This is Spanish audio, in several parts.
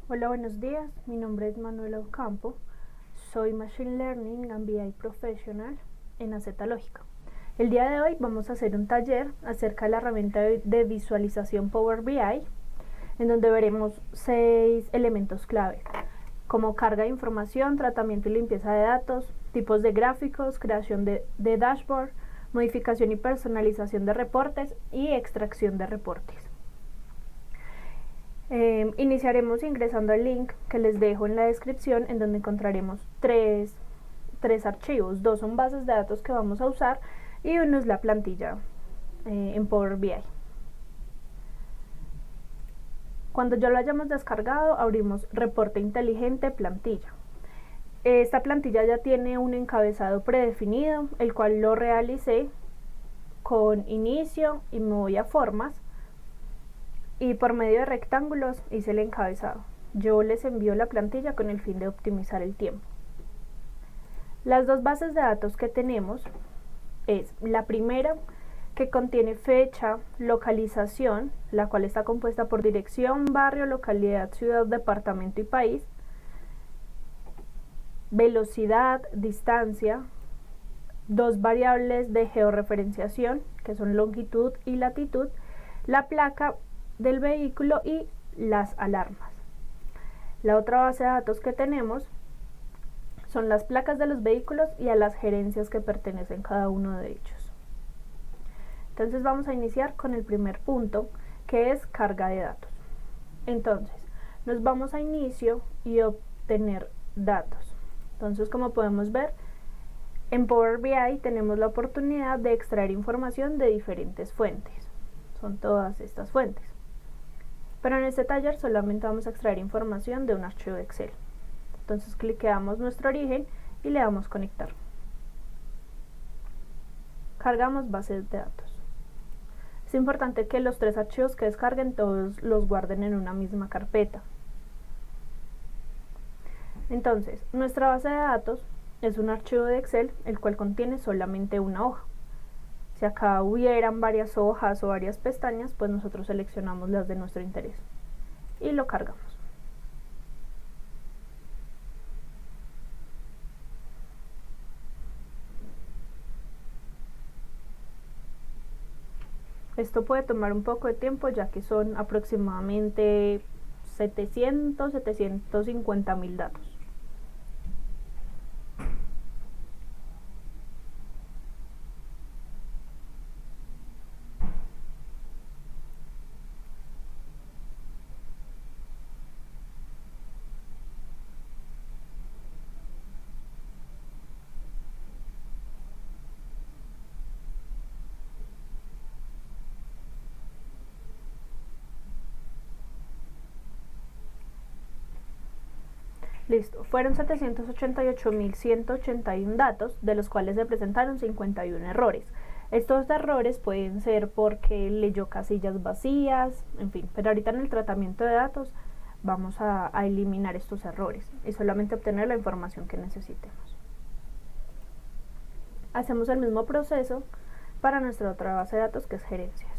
Hola, buenos días. Mi nombre es Manuela Ocampo. Soy Machine Learning and BI Professional en Lógica. El día de hoy vamos a hacer un taller acerca de la herramienta de visualización Power BI, en donde veremos 6 elementos clave, como carga de información, tratamiento y limpieza de datos, tipos de gráficos, creación de dashboard, modificación y personalización de reportes y extracción de reportes. Iniciaremos ingresando al link que les dejo en la descripción, en donde encontraremos tres archivos. Dos son bases de datos que vamos a usar y uno es la plantilla en Power BI. Cuando ya lo hayamos descargado, abrimos reporte inteligente plantilla. Esta plantilla ya tiene un encabezado predefinido, el cual lo realicé con inicio y me voy a formas, y por medio de rectángulos hice el encabezado. Yo les envío la plantilla con el fin de optimizar el tiempo. Las dos bases de datos que tenemos es la primera, que contiene fecha, localización, la cual está compuesta por dirección, barrio, localidad, ciudad, departamento y país, velocidad, distancia, dos variables de georreferenciación, que son longitud y latitud, la placa del vehículo y las alarmas. La otra base de datos que tenemos son las placas de los vehículos y a las gerencias que pertenecen cada uno de ellos. Entonces vamos a iniciar con el primer punto, que es carga de datos. Entonces nos vamos a inicio y obtener datos. Entonces, como podemos ver, en Power BI tenemos la oportunidad de extraer información de diferentes fuentes. Son todas estas fuentes. Pero en este taller solamente vamos a extraer información de un archivo de Excel. Entonces cliqueamos nuestro origen y le damos conectar. Cargamos bases de datos. Es importante que los tres archivos que descarguen todos los guarden en una misma carpeta. Entonces, nuestra base de datos es un archivo de Excel, el cual contiene solamente una hoja. Si acá hubieran varias hojas o varias pestañas, pues nosotros seleccionamos las de nuestro interés y lo cargamos. Esto puede tomar un poco de tiempo, ya que son aproximadamente 750.000 datos. Listo, fueron 788.181 datos, de los cuales se presentaron 51 errores. Estos errores pueden ser porque leyó casillas vacías, en fin, pero ahorita en el tratamiento de datos vamos a eliminar estos errores y solamente obtener la información que necesitemos. Hacemos el mismo proceso para nuestra otra base de datos, que es gerencias.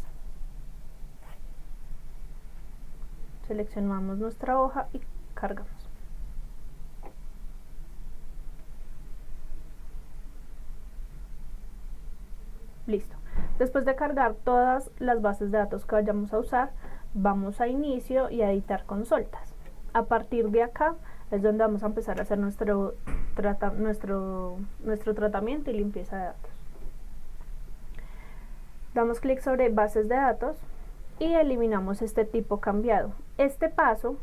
Seleccionamos nuestra hoja y cargamos. Listo. Después de cargar todas las bases de datos que vayamos a usar, vamos a inicio y a editar consultas. A partir de acá es donde vamos a empezar a hacer nuestro tratamiento y limpieza de datos. Damos clic sobre bases de datos y eliminamos este tipo cambiado. Este paso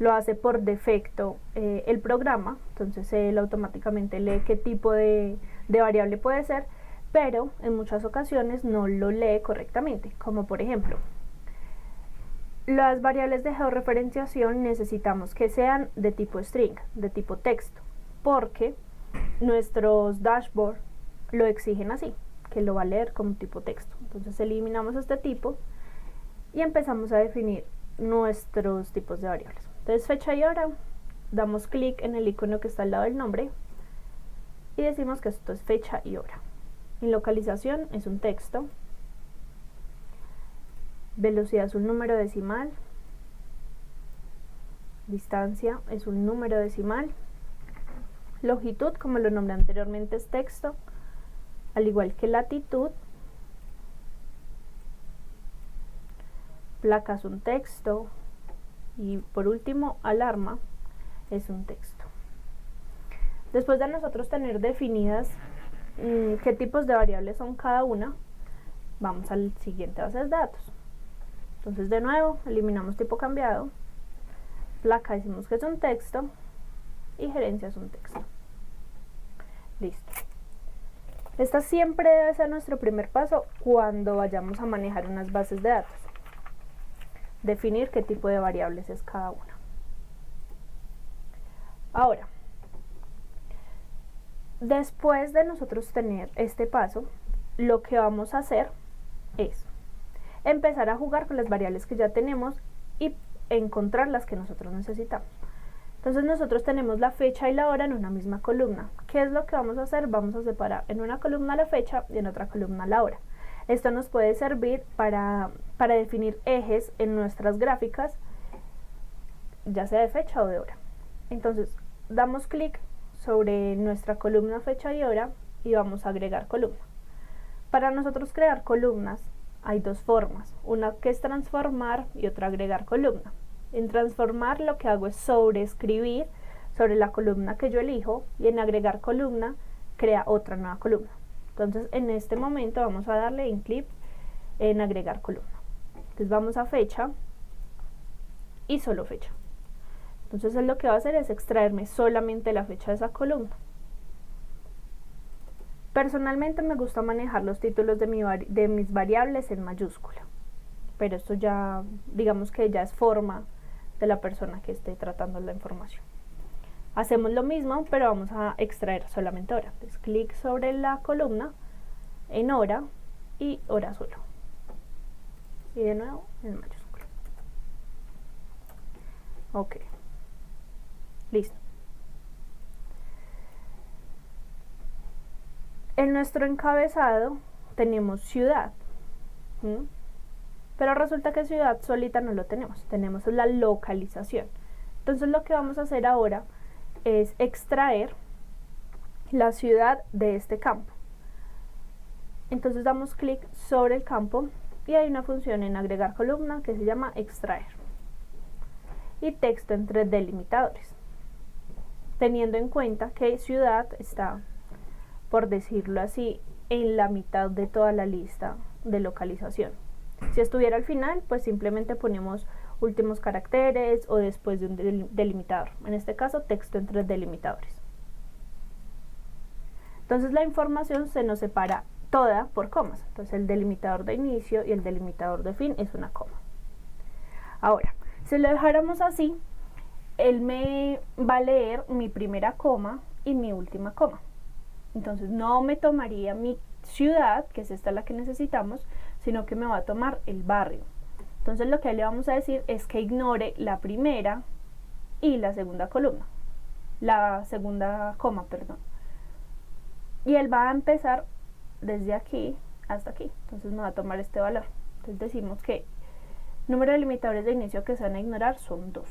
lo hace por defecto el programa, entonces él automáticamente lee qué tipo de variable puede ser, pero en muchas ocasiones no lo lee correctamente, como por ejemplo, las variables de georreferenciación necesitamos que sean de tipo string, de tipo texto, porque nuestros dashboard lo exigen así, que lo va a leer como tipo texto. Entonces eliminamos este tipo y empezamos a definir nuestros tipos de variables. Entonces, fecha y hora, damos clic en el icono que está al lado del nombre y decimos que esto es fecha y hora. En localización es un texto, velocidad es un número decimal, Distancia es un número decimal. Longitud, como lo nombré anteriormente, es texto, al igual que latitud. Placa es un texto. Y por último, alarma es un texto. Después de nosotros tener definidas qué tipos de variables son cada una, vamos al siguiente base de datos. Entonces, de nuevo, eliminamos tipo cambiado. Placa decimos que es un texto y gerencia es un texto. Listo. Esta siempre debe ser nuestro primer paso cuando vayamos a manejar unas bases de datos. Definir qué tipo de variables es cada una. Ahora, después de nosotros tener este paso, lo que vamos a hacer es empezar a jugar con las variables que ya tenemos y encontrar las que nosotros necesitamos. Entonces nosotros tenemos la fecha y la hora en una misma columna. ¿Qué es lo que vamos a hacer? Vamos a separar en una columna la fecha y en otra columna la hora. Esto nos puede servir para definir ejes en nuestras gráficas, ya sea de fecha o de hora. Entonces damos clic sobre nuestra columna fecha y hora y vamos a agregar columna. Para nosotros crear columnas hay dos formas, una que es transformar y otra agregar columna. En transformar lo que hago es sobreescribir sobre la columna que yo elijo, y en agregar columna crea otra nueva columna. Entonces en este momento vamos a darle en clic en agregar columna. Entonces vamos a fecha y solo fecha. Entonces él lo que va a hacer es extraerme solamente la fecha de esa columna. Personalmente me gusta manejar los títulos de mis variables en mayúscula, pero esto ya, digamos que ya es forma de la persona que esté tratando la información. Hacemos lo mismo, pero vamos a extraer solamente hora. Entonces clic sobre la columna en hora y hora solo. Y de nuevo en mayúscula. Ok. Listo. En nuestro encabezado tenemos ciudad. Pero resulta que ciudad solita no lo tenemos, tenemos la localización. Entonces lo que vamos a hacer ahora es extraer la ciudad de este campo. Entonces damos clic sobre el campo y hay una función en agregar columna que se llama extraer. Y texto entre delimitadores. Teniendo en cuenta que ciudad está, por decirlo así, en la mitad de toda la lista de localización. Si estuviera al final, pues simplemente ponemos últimos caracteres o después de un delimitador. En este caso, texto entre delimitadores. Entonces la información se nos separa toda por comas. Entonces el delimitador de inicio y el delimitador de fin es una coma. Ahora, si lo dejáramos así, él me va a leer mi primera coma y mi última coma. Entonces no me tomaría mi ciudad, que es esta la que necesitamos, sino que me va a tomar el barrio. Entonces lo que le vamos a decir es que ignore la primera y la segunda columna, la segunda coma, perdón. Y él va a empezar desde aquí hasta aquí. Entonces me va a tomar este valor. Entonces decimos que número de limitadores de inicio que se van a ignorar son 2.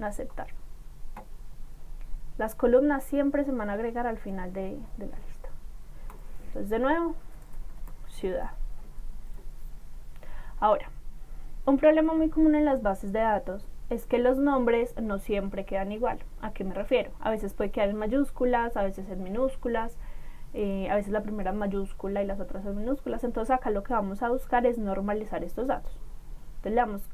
Aceptar. Las columnas siempre se van a agregar al final de la lista. Entonces de nuevo, ciudad. Ahora, un problema muy común en las bases de datos es que los nombres no siempre quedan igual. ¿A qué me refiero? A veces puede quedar en mayúsculas, a veces en minúsculas, a veces la primera en mayúscula y las otras en minúsculas. Entonces acá lo que vamos a buscar es normalizar estos datos. Entonces le damos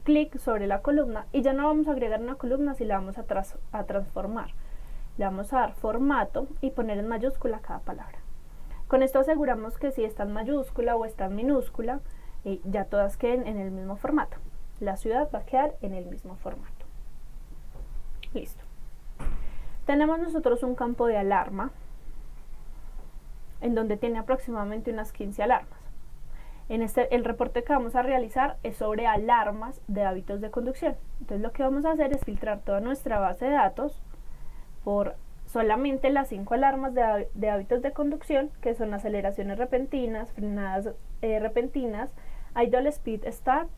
clic sobre la columna y ya no vamos a agregar una columna, si la vamos a transformar. Le vamos a dar formato y poner en mayúscula cada palabra. Con esto aseguramos que si está en mayúscula o está en minúscula, ya todas queden en el mismo formato. La ciudad va a quedar en el mismo formato. Listo. Tenemos nosotros un campo de alarma en donde tiene aproximadamente unas 15 alarmas. El reporte que vamos a realizar es sobre alarmas de hábitos de conducción. Entonces lo que vamos a hacer es filtrar toda nuestra base de datos por solamente las 5 alarmas de hábitos de conducción, que son aceleraciones repentinas, frenadas repentinas, idle speed start,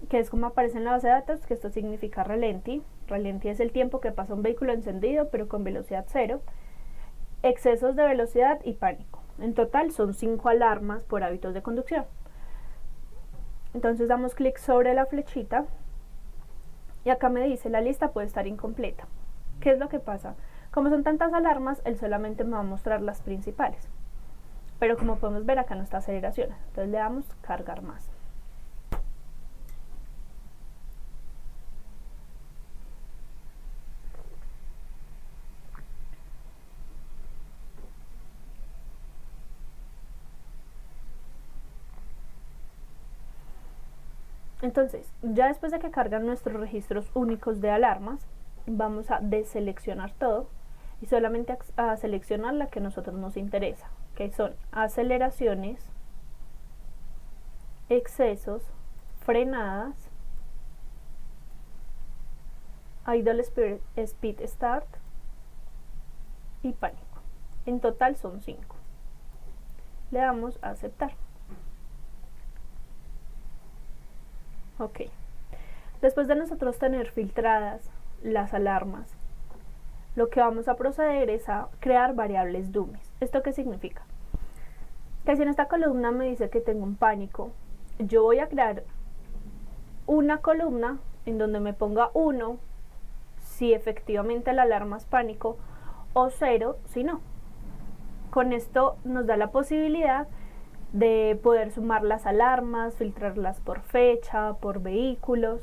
que es como aparece en la base de datos, que esto significa ralenti. Ralenti es el tiempo que pasa un vehículo encendido pero con velocidad cero. Excesos de velocidad y pánico. En total son 5 alarmas por hábitos de conducción. Entonces damos clic sobre la flechita y acá me dice la lista puede estar incompleta. ¿Qué es lo que pasa? Como son tantas alarmas, él solamente me va a mostrar las principales. Pero como podemos ver acá no está aceleración. Entonces le damos cargar más. Entonces, ya después de que cargan nuestros registros únicos de alarmas, vamos a deseleccionar todo y solamente a seleccionar la que a nosotros nos interesa, que son aceleraciones, excesos, frenadas, idle speed start y pánico. En total son 5. Le damos a aceptar. Ok. Después de nosotros tener filtradas las alarmas, lo que vamos a proceder es a crear variables dummies. ¿Esto qué significa? Que si en esta columna me dice que tengo un pánico, yo voy a crear una columna en donde me ponga 1 si efectivamente la alarma es pánico o 0 si no. Con esto nos da la posibilidad de poder sumar las alarmas, filtrarlas por fecha, por vehículos.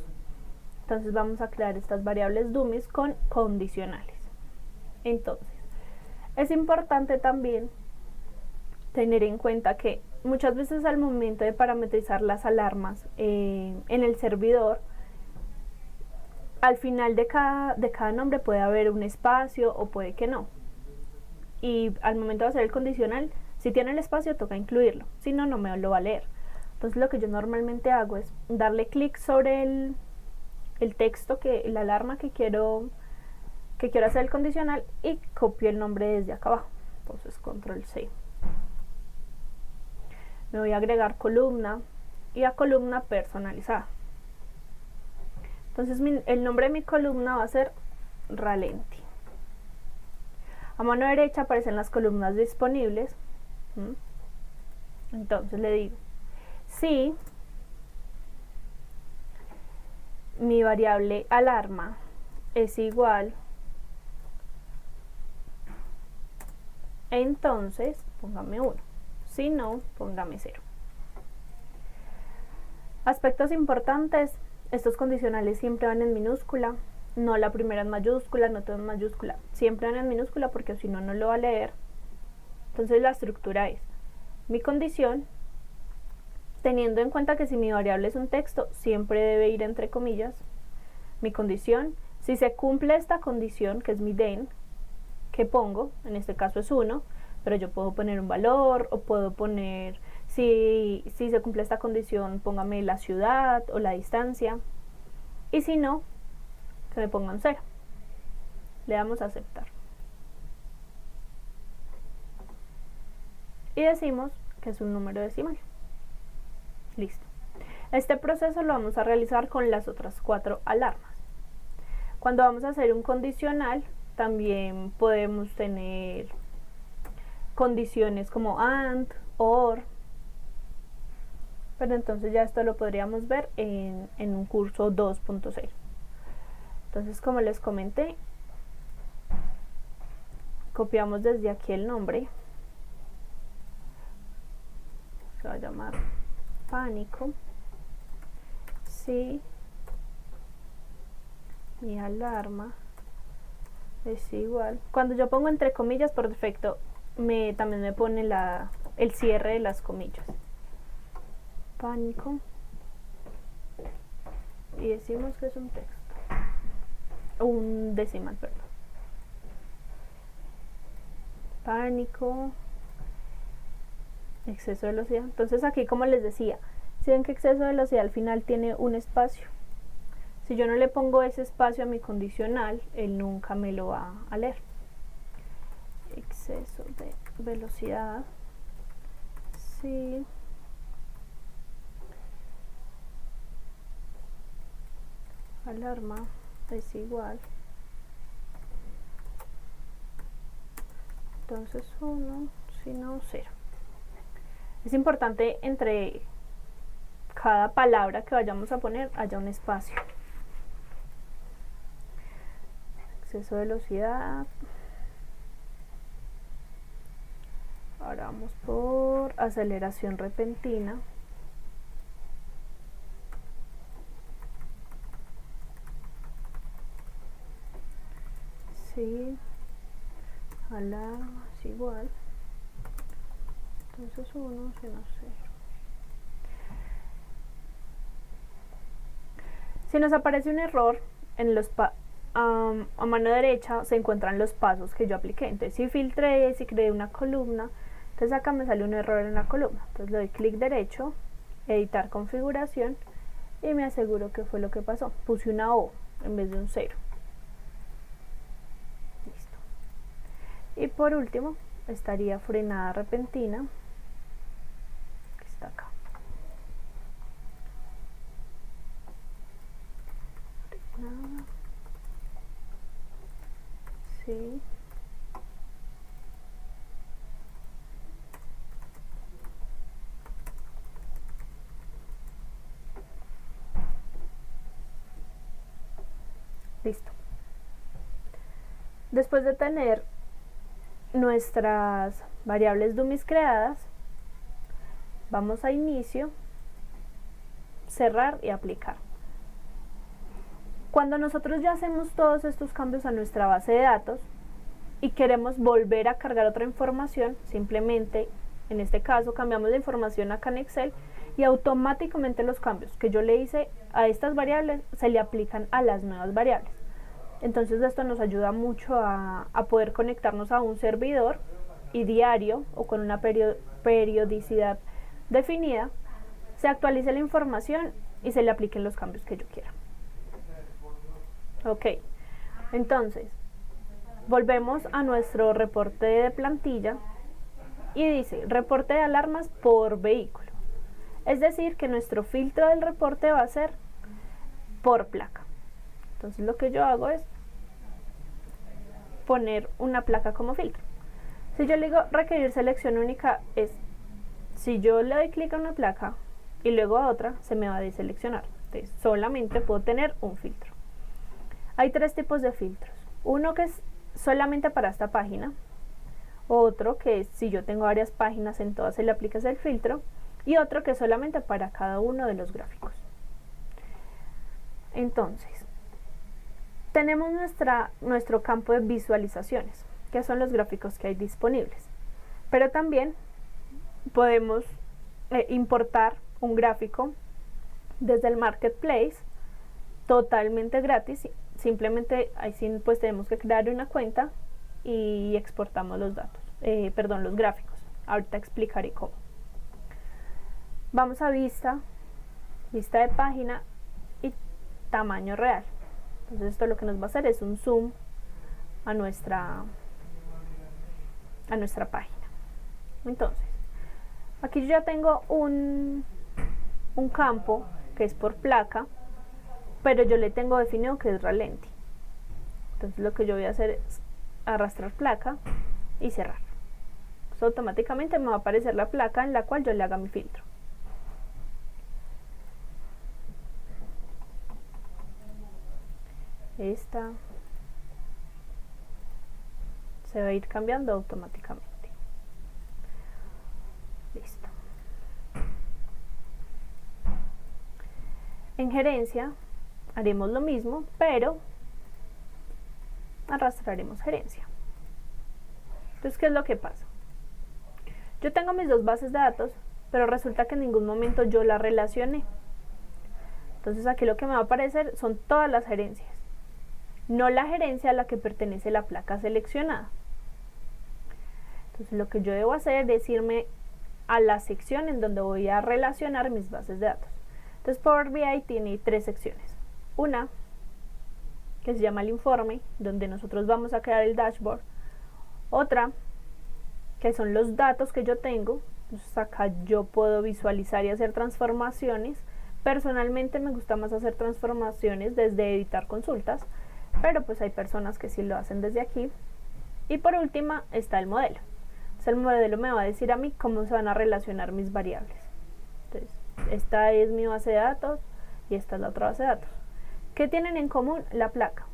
Entonces vamos a crear estas variables dummies con condicionales. Entonces, es importante también tener en cuenta que muchas veces al momento de parametrizar las alarmas en el servidor, al final de cada nombre puede haber un espacio o puede que no. Y al momento de hacer el condicional, si tiene el espacio toca incluirlo, si no, no me lo va a leer. Entonces lo que yo normalmente hago es darle clic sobre el texto, la alarma que quiero hacer el condicional y copio el nombre desde acá abajo. Entonces control C. Me voy a agregar columna y a columna personalizada. Entonces el nombre de mi columna va a ser ralenti. A mano derecha aparecen las columnas disponibles. Entonces le digo, si mi variable alarma es igual, entonces póngame 1. Si no, póngame 0. Aspectos importantes, estos condicionales siempre van en minúscula, no la primera en mayúscula, no todo en mayúscula, siempre van en minúscula porque si no, no lo va a leer. Entonces la estructura es mi condición, teniendo en cuenta que si mi variable es un texto, siempre debe ir entre comillas, mi condición, si se cumple esta condición, que es mi then, que pongo, en este caso es 1, pero yo puedo poner un valor o puedo poner, si se cumple esta condición, póngame la ciudad o la distancia, y si no, que me pongan 0. Le damos a aceptar. Y decimos que es un número decimal. Listo. Este proceso lo vamos a realizar con las otras 4 alarmas. Cuando vamos a hacer un condicional, también podemos tener condiciones como AND, OR, pero entonces ya esto lo podríamos ver en un curso 2.0. Entonces, como les comenté, copiamos desde aquí el nombre, se va a llamar pánico, si mi alarma es igual, cuando yo pongo entre comillas por defecto también me pone el cierre de las comillas, pánico, y decimos que es un texto, un decimal, perdón, pánico, exceso de velocidad. Entonces aquí, como les decía, si ven que exceso de velocidad al final tiene un espacio, si yo no le pongo ese espacio a mi condicional, él nunca me lo va a leer. Exceso de velocidad, sí, alarma es igual, entonces 1, sino 0. Es importante entre cada palabra que vayamos a poner haya un espacio. Exceso de velocidad. Ahora vamos por aceleración repentina. Sí, alarma es igual, entonces 1, sino 0. Si nos aparece un error en los a mano derecha se encuentran los pasos que yo apliqué. Entonces si filtré, si creé una columna, entonces acá me sale un error en la columna, entonces le doy clic derecho, editar configuración y me aseguro que fue lo que pasó. Puse una O en vez de un 0. Listo. Y por último estaría frenada repentina, que está acá. Frenada. Sí. Listo. Después de tener nuestras variables dummies creadas, vamos a inicio, cerrar y aplicar. Cuando nosotros ya hacemos todos estos cambios a nuestra base de datos y queremos volver a cargar otra información, simplemente en este caso cambiamos la información acá en Excel y automáticamente los cambios que yo le hice a estas variables se le aplican a las nuevas variables. Entonces esto nos ayuda mucho a poder conectarnos a un servidor y diario o con una periodicidad definida se actualice la información y se le apliquen los cambios que yo quiera. Ok, entonces volvemos a nuestro reporte de plantilla y dice reporte de alarmas por vehículo. Es decir, que nuestro filtro del reporte va a ser por placa. Entonces lo que yo hago es poner una placa como filtro. Si yo le digo requerir selección única, es si yo le doy clic a una placa y luego a otra, se me va a deseleccionar. Entonces solamente puedo tener un filtro. Hay tres tipos de filtros. Uno que es solamente para esta página, otro que es si yo tengo varias páginas, en todas se le aplica el filtro, y otro que es solamente para cada uno de los gráficos. Entonces tenemos nuestro campo de visualizaciones, que son los gráficos que hay disponibles, pero también podemos importar un gráfico desde el marketplace totalmente gratis. Simplemente ahí sí pues tenemos que crear una cuenta y exportamos los datos, los gráficos. Ahorita explicaré cómo. Vamos a vista de página y tamaño real. Entonces esto lo que nos va a hacer es un zoom a nuestra página. Entonces aquí yo ya tengo un campo que es por placa, pero yo le tengo definido que es ralenti. Entonces lo que yo voy a hacer es arrastrar placa y cerrar. Entonces, automáticamente me va a aparecer la placa en la cual yo le haga mi filtro. Esta se va a ir cambiando automáticamente. Listo. En gerencia haremos lo mismo, pero arrastraremos gerencia. Entonces, ¿qué es lo que pasa? Yo tengo mis dos bases de datos, pero resulta que en ningún momento yo las relacioné. Entonces aquí lo que me va a aparecer son todas las gerencias, no la gerencia a la que pertenece la placa seleccionada. Entonces lo que yo debo hacer es irme a la sección en donde voy a relacionar mis bases de datos. Entonces Power BI tiene tres secciones. Una que se llama el informe, donde nosotros vamos a crear el dashboard. Otra que son los datos que yo tengo. Entonces acá yo puedo visualizar y hacer transformaciones Personalmente me gusta más hacer transformaciones desde editar consultas, pero pues hay personas que sí lo hacen desde aquí. Y por última está el modelo. El modelo me va a decir a mí cómo se van a relacionar mis variables. Entonces, esta es mi base de datos y esta es la otra base de datos. ¿Qué tienen en común? La placa.